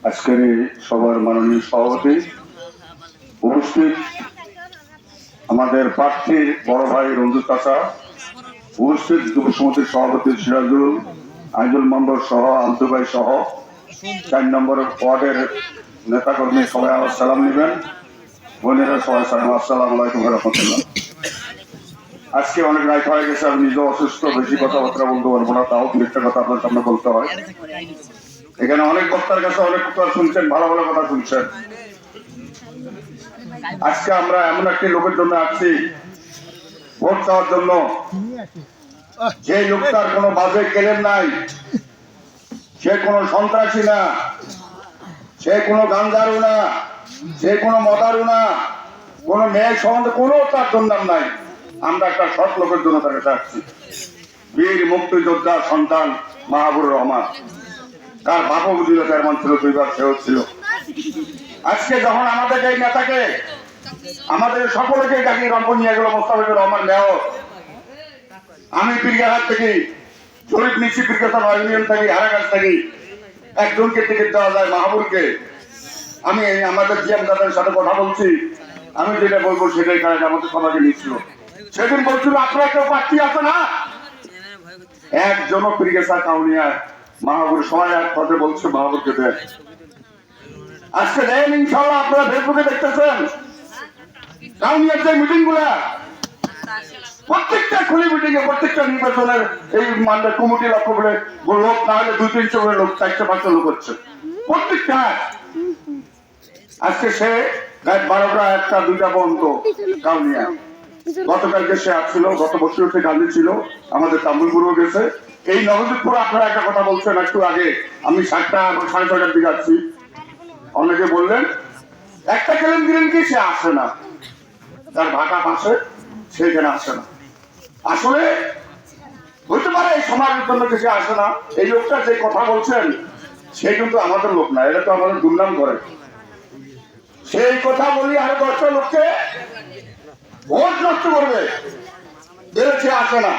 আজকের সবার মাননীয় সভাপতি উপস্থিত, আমাদের প্রার্থী বড় ভাই রঞ্জু চাচা উপস্থিত, যুব সমিতির সভাপতি সিরাজুল, আইজুল মেম্বার সহ আব্দু ভাই সহ 4 নম্বর ওয়ার্ডের নেতাকর্মী সবাই আমার সালাম নেবেন। বোনেরা সবাই সালাম, আসসালামু আলাইকুম ওয়া রাহমাতুল্লাহ। আজকে অনেক রাত হয়ে গেছে, আমি নিজে অসুস্থ, বেশি কথাবার্তা বলতে পারবো না, তাও একটা কথা আপনার সামনে বলতে হয়। এখানে অনেক বক্তার কাছে অনেক কথা শুনছেন, ভালো ভালো কথা শুনছেন। আজকে আমরা এমন একটি লোকের জন্য আসছি ভোট চাওয়ার জন্য, যে লোকটার কোনো বাজে কেলেম নাই, সে কোনো সন্ত্রাসী না, সে কোনো গাঞ্জারু না, সে কোনো মদারু না, কোনো মেয়ে সম্বন্ধে কোনো তার দুর্নাম নাই। আমরা একটা সৎ লোকের জন্য তার কাছে আসছি। বীর মুক্তিযোদ্ধার সন্তান মাহবুবুর রহমান, তার বাপও বুঝিল চেয়ারম্যান ছিল, 2 বার সেও ছিল। আজকে যখন আমাদের এই নেতাকে, আমাদের সকলকে ডাকি রংপুর নিয়ে গেল মোস্তাফিজুর রহমান মেয়র, আমি পীরগাহাট থেকে শরীফ নিচ্ছি, পীরগাছা ইউনিয়ন থেকে, হারাগাছ থেকে একজনকে টিকিট দেওয়া যায় মাহবুবকে। আমি আমাদের জিএম দাদার সাথে কথা বলছি, আমি যেটা বলবো সেটাই, কারণ আমাদের সবাইকে নিচ্ছিল। সেদিন বলছিল আপনারা কেউ প্রার্থী আছে না, একজনও পীরগাছা কাউনিয়ায় মাহবুবের সবাই এক কথা বলছে মাহবুবকে দেন। আজকে দেন ইনশাল্লাহ, আপনারা ফেসবুকে দেখতেছেন কাউনিয়ার যে মিটিং গুলা, প্রত্যেকটা খুলি মিটিং এ, প্রত্যেকটা নির্বাচনের এই মানে কমিটি লক্ষ্য করে লোক না হলে 200-300 করে লোক, 400-500 লোক হচ্ছে প্রত্যেকটা। আজকে সে রাত 12টা 1টা 2টা পর্যন্ত কাউনিয়া। গতকালকে সে আসছিল, গত বছর সে গান্ধী ছিল, আমাদের তাম্বুলপুরও গেছে। এই নবদ্বীপপুর আপনারা একটা কথা বলছেন একটু আগে, আমি 7টা 6:30টার দিকে আসছি। অনেকে বললেন একটা কেলেম দিলেন কি সে আসে না, তার ভাটা পাশে, সেখানে আসে না। আসলে হইতে পারে এই সমাজের জন্য কিছু আসে না। এই লোকটা যে কথা বলছেন সে কিন্তু আমাদের লোক না, এটা তো আমাদের দুর্নাম করে। সেই কথা বলি আর 10টা লোককে ভোট নষ্ট করবে, সে আসে না,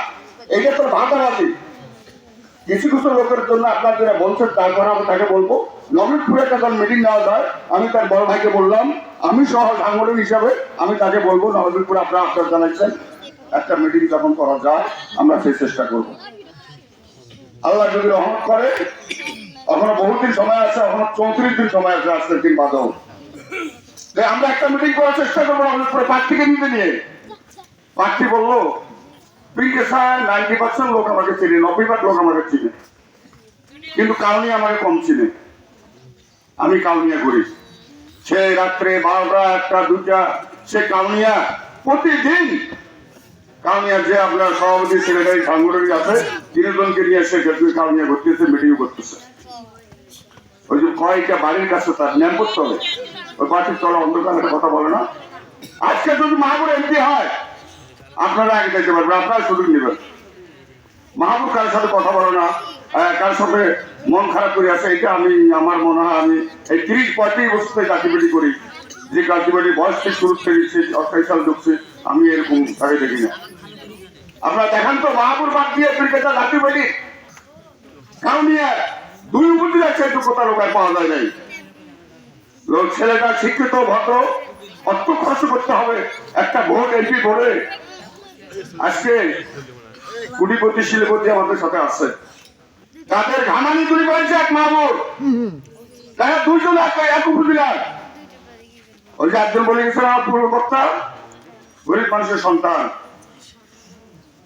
এটা তোর ভাতাবাজি। কিছু কিছু লোকের জন্য আপনার যেটা বলছেন তারপরে আমি তাকে বলবো, নবীনপুরে একটা মিটিং নেওয়া যায়, আমি তার বড় ভাইকে বললাম, আমি সহ সাংগঠনিক হিসাবে আমি তাকে বলবো নবীনপুরে আপনারা আশ্বাস জানাচ্ছেন, একটা মিটিং যখন করা যায় আমরা সেই চেষ্টা করব। আল্লাহ যদি রহমত করে, এখনো বহুদিন সময় আছে, এখনো 34 দিন সময় আছে, আজকের দিন বাদেও আমরা একটা মিটিং করার চেষ্টা করবো নবীনপুরে প্রার্থীকে নিতে নিয়ে। প্রার্থী বললো পীরগাছা 90% লোক আমাকে চিনে, 90% লোক আমাকে চিনে, কিন্তু কাউনিয়া আমাকে কম চিনে। আমি কাউনিয়া ঘুরি, সে রাত্রে 12টা 1টা 2টা সে কাউনিয়া প্রতিদিন কাউনিয়া যে আপনার সভাপতি সেক্রেটারি সাংগঠনিক আছে 3 জনকে নিয়ে সে কাউনিয়া ঘুরতেছে, মিটিং করতেছে। ওই যে কয়েকটা বাড়ির কাছে তার ন্যাম্পর চলে, ওই বাড়ির চলে অন্ধকার, কথা বলে না। আজকে যদি মাহবুব এমপি হয় আপনারা আগে দেখতে পারবেন, আপনারা সুযোগ নেবেন। মাহবুব কারোর সাথে কথা বলে না, কারোর সাথে মন খারাপ করে আছে, এটা আমি আমার মনে হয় আমি এই 30-35 বছর থেকে কাটিবাটি করি, যে কাটিবাটির বয়স থেকে শুরু থেকে 28 সাল ঢুকছে, আমি এরকম তাকে দেখি না। আপনারা দেখান তো মাহবুব বাদ দিয়ে পীরগাছা কাটিবাটি কাউনিয়া 2 উপজেলা আছে, একটু কোথাও লোক পাওয়া যায় নাই। লোক ছেলেটা শিক্ষিত ভদ্র, অর্থ খরচ করতে হবে একটা ভোট এমপি করে। আজকে কোটিপতি শিল্পতি আমাদের সাথে আছে, তাদের ঘামানি তুলি করেছে এক মাহবুব, তারা 2 জন এক উপজেলার। ওই যে একজন বলে গেছিল আমার পূর্ববক্তা, গরিব মানুষের সন্তান,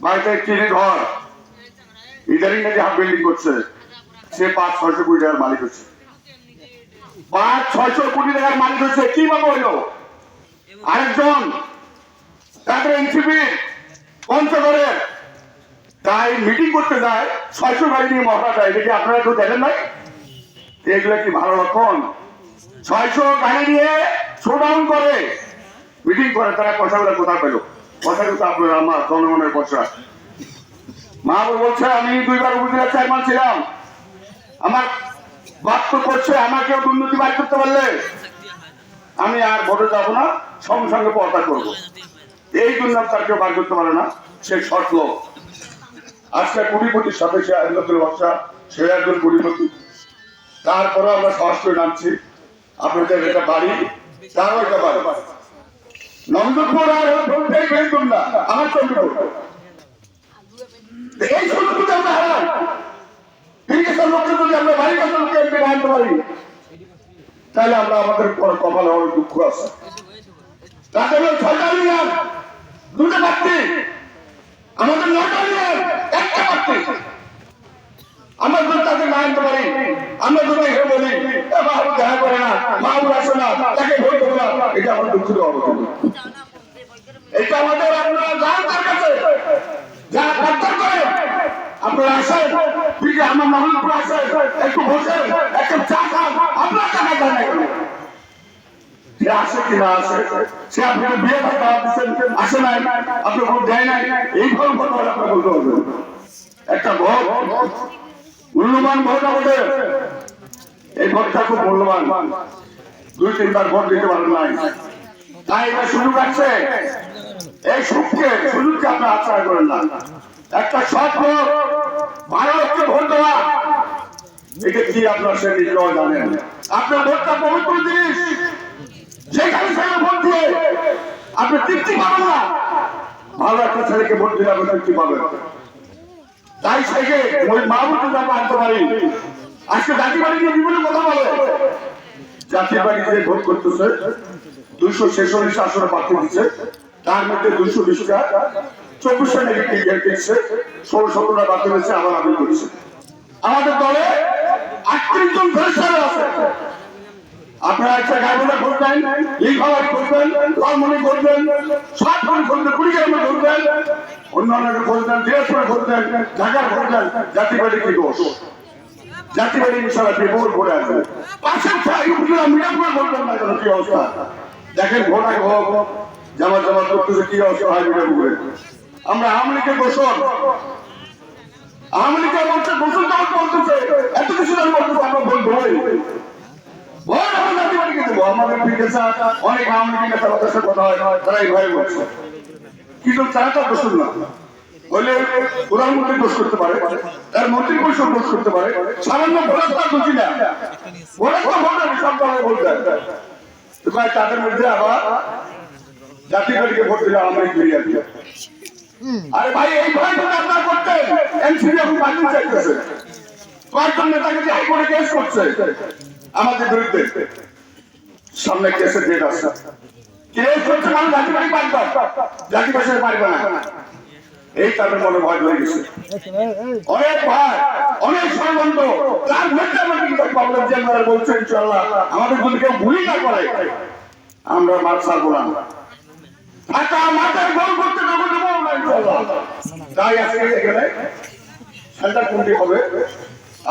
বাড়িতে টিনের ঘর, ইদারিং নাকি হাফ বিল্ডিং করছে, সে 500-600 কোটি টাকার মালিক হচ্ছে, 500-600 কোটি টাকার মালিক হচ্ছে। কি ভাবে হইল? আরেকজন তাদের এনসিপি পঞ্চগড়ে তাই মিটিং করতে যায়, 600 গাড়ি নিয়ে মহড়া যায়, এটা কি আপনারা কেউ দেখেন নাই? এগুলো কি ভালো লক্ষণ? 600 গাড়ি নিয়ে শোডাউন করে মিটিং করে, তারা পয়সাগুলো কোথায় পেল? পয়সা কিন্তু আপনার আমার জনগণের পয়সা। মাহবুব বলছে আমি 2 বার উপজেলা চেয়ারম্যান ছিলাম, আমার বাক্য করছে আমাকেও দুর্নীতি বার করতে পারলে আমি আর ভোটে যাবো না, সঙ্গে সঙ্গে পর্দা করবো। এই দুর্নাম তার কেউ বার করতে পারে না, সে সৎ লোক। আজকে কোটিপতির সাথে সে আইনতুল বাদশা সে একজন পরিবর্তন। তারপরে আমরা সাহস করে নামছি, আপনাদের এটা বাড়ি, তারও একটা বাড়ি নন্দপুর আর বেগুন না আমার চন্দ্রপুর। এই সুযোগ আমরা হারাই, ইরিগেশন লোককে যদি আমরা বাড়ির কাছে লোককে এমপি আনতে পারি, তাহলে আমরা আমাদের কপালে অনেক দুঃখ আছে। তাদের ছয়টা ইউনিয়ন, দুটো প্রার্থী, আমাদের 9টা ইউনিয়ন, একটা প্রার্থী। আমরা যদি তাদের না আনতে পারি, আমরা যদি এসে বলি মাহবুব দেখা করে না, মাহবুব আসে না, তাকে ভোট দেবো না, এটা আমার দুঃখিত অবদান। এটা আমাদের আপনারা যান তার কাছে, যারা প্রত্যাহার করে আপনারা আসেন, ঠিক আমার নবীনপুর আসেন, একটু বসেন, একটু চা খান, আপনার টাকা দেন না। সে আসে কি না আসে, সে আপনাকে বিয়ে ভাতা দিচ্ছেন, আসে নাই, আপনার ভোট দেয় নাই, এই ভোট কথা আপনার বলতে হবে। একটা ভোট মূল্যবান ভোট আমাদের, এই ভোটটা খুব মূল্যবান। 2-3বার ভোট দিতে পারেন নাই, তাই এটা সুযোগ আছে। এই সুযোগকে আপনার আশ্রয় করেন না। একটা সৎ ভোট, 12 লক্ষ ভোট দেওয়া, এটা কি আপনার সে নিজেরাও জানেন। আপনার ভোটটা পবিত্র জিনিস, যেখানে সেখানে ভোট দিয়ে আপনি তৃপ্তি পাবেন না। ভালো একটা ছেলেকে ভোট দিলে আপনি তৃপ্তি পাবেন। তাই থেকে ওই মাহবুবকে আমরা আনতে পারি। আজকে জাতীয় বাড়ি নিয়ে বিভিন্ন কথা বলে, জাতীয় বাড়ি যে ভোট করতেছে 246 আসনে প্রার্থী দিচ্ছে, তার মধ্যে 220টা 24টা নেগেটিভ দিচ্ছে, 16-17টা বাতিল হয়েছে, আবার আপিল করছে। আমাদের দলে 38 জন ফেরেশতা আছে। আপনারা একটা গাইবান্ধা করবেন, লিখাবাড়ি করবেন, লালমনি করবেন, সাতমনি করবেন, কুড়িগ্রামে করবেন, অন্যান্য করবেন, দিনাজপুরে করবেন, ঢাকার করবেন। জাতীয় বাড়ি কি দোষ? জাতীয় বাড়ি ইনশাআল্লাহ বিপুল ভোট আসবে। পাশের উপজেলা মিনাপুরে বলবেন না কেন কি অবস্থা? দেখেন ভোট আগে হোক, জামা করতেছে কি অবস্থা হয় মিনাপুরে। আমরা আওয়ামী লীগের গোসল, আওয়ামী লীগের বলছে গোসল দল বলতেছে, এত কিছু দল বলতেছে, আমরা ভোট ধরে ভোট আমরা জাতীয় বাড়িকে দেবো। আমাদের অনেক আওয়ামী লীগের নেতা তাদের সাথে কথা হয়, তারা এই ভয়ে বলছে, কিন্তু তারা তো গোসল না হলে প্রধানমন্ত্রী দোষ করতে পারে, তার মন্ত্রী পরিষদ দোষ করতে পারে, সামান্য ভোটার তার দোষী না, ভোটার তো ভোটার সব দলের বলতে তাদের মধ্যে আবার জাতীয় বাড়িকে ভোট দিলে আমরা ফিরিয়ে দিই। আরে ভাই এই ভয় যদি আপনারা করতেন, এনসিপি এখন বাতিল চাইতেছে, কয়েকজন নেতাকে যে হাইকোর্টে কেস করছে আমাদের বিরুদ্ধে, সামনে কেসের ডেট আছে, কেস করছে মানে জাতীয় বাড়ি পারবে, জাতীয় বাড়ি পারবে না, এই তাদের মনে ভয় ধরে গেছে। অনেক ভয়, অনেক ষড়যন্ত্র, তার মধ্যে আমরা কিন্তু প্রবলেম জেনারেল বলছে ইনশাআল্লাহ আমাদের যদি কেউ ভুলই না করে আমরা মাঠ ছাড়বো না, ঢাকা মাঠের গোল করতে দেবো না ইনশাআল্লাহ। তাই আজকে এখানে সেন্টার কোনটি হবে,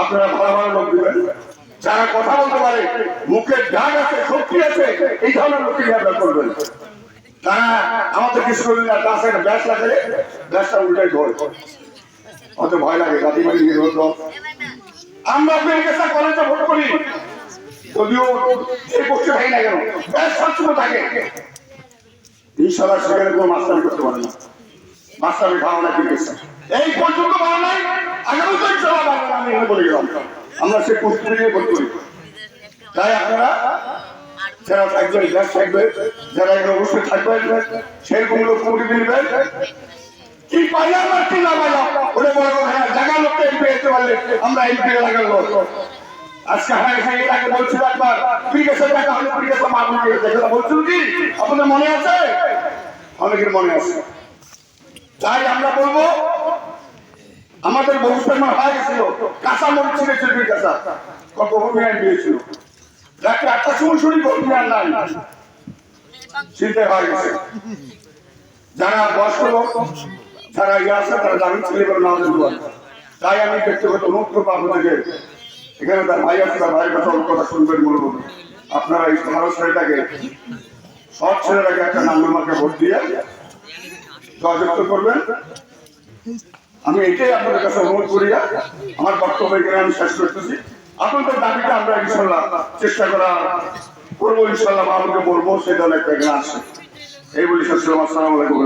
আপনারা ভালো ভালো লোক দিবেন, যারা কথা বলতে পারে, মুখে ডাক আছে, শক্তি আছে, এই ধরনের লোককে ব্যবহার করবেন। তারা আমাদের কিছু করলেন না, তার সাথে ব্যাস লাগালে ব্যাসটা উল্টাই ধরে, অত ভয় লাগে জাতীয় বাড়ি নিয়ে ভোট। আমরা বেলকেসা কলেজে ভোট করি, যদিও এই পক্ষে ভাই না কেন ব্যাস সবসময় থাকে, ইনশাআল্লাহ সেখানে কোনো মাস্টারি করতে পারে না, মাস্টারি খাওয়া না বেলকেসা এই পর্যন্ত পাওয়া নাই, আগামী তো ইনশাআল্লাহ পাবো না, আমি এখানে বলে গেলাম। আমরা সেই প্রস্তুতি নিয়ে ভোট করি। তাই আপনারা যারা থাকবেন, গ্যাস থাকবে, যারা এখানে অবশ্যই থাকবেন, সেরকম লোক কমিটি নেবেন। কি পাইয়া আমার কি না পাইয়া ওটা বড় কথা না, জায়গা লোকটা এমপি যেতে পারলে আমরা এমপি এলাকার লোক। আজকে হ্যাঁ হ্যাঁ এটাকে বলছিল একবার ক্রিকেটের টাকা হলে ক্রিকেটের মামলা যেটা বলছিল কি আপনাদের মনে আছে? অনেকের মনে আছে। তাই আমরা বলবো আমাদের ভবিষ্যৎ হয়ে গেছিল, কাঁচা মরিচ ছিল চুরির কাঁচা, কত অভিযান দিয়েছিল, রাত্রে 8টার সময় শুনি অভিযান নাই, চিন্তা হয়ে গেছে। যারা বয়স্ক লোক, যারা ইয়ে আছে তারা জামিন ছেলে করে নাও দেবো। তাই আমি ব্যক্তিগত অনুরোধ করবো আপনাদের, এখানে তার ভাই আছে, তার ভাইয়ের কথা অনেক কথা শুনবেন বলবো, আপনারা এই ভালো ছেলেটাকে, সব ছেলেটাকে একটা নাম্বারকে ভোট দিয়ে জয়যুক্ত করবেন। আমি এটাই আপনাদের কাছে অনুরোধ করি, আমার বক্তব্য এখানে আমি শেষ করতেছি। আপনাদের দাবিটা আমরা ইনশাল্লাহ চেষ্টা করা করবো, ইনশাল্লাহ মাহবুবকে বলবো, সেই ধরনের একটা এখানে আসে। এই বলি শেষ করলাম। আসসালামু আলাইকুম।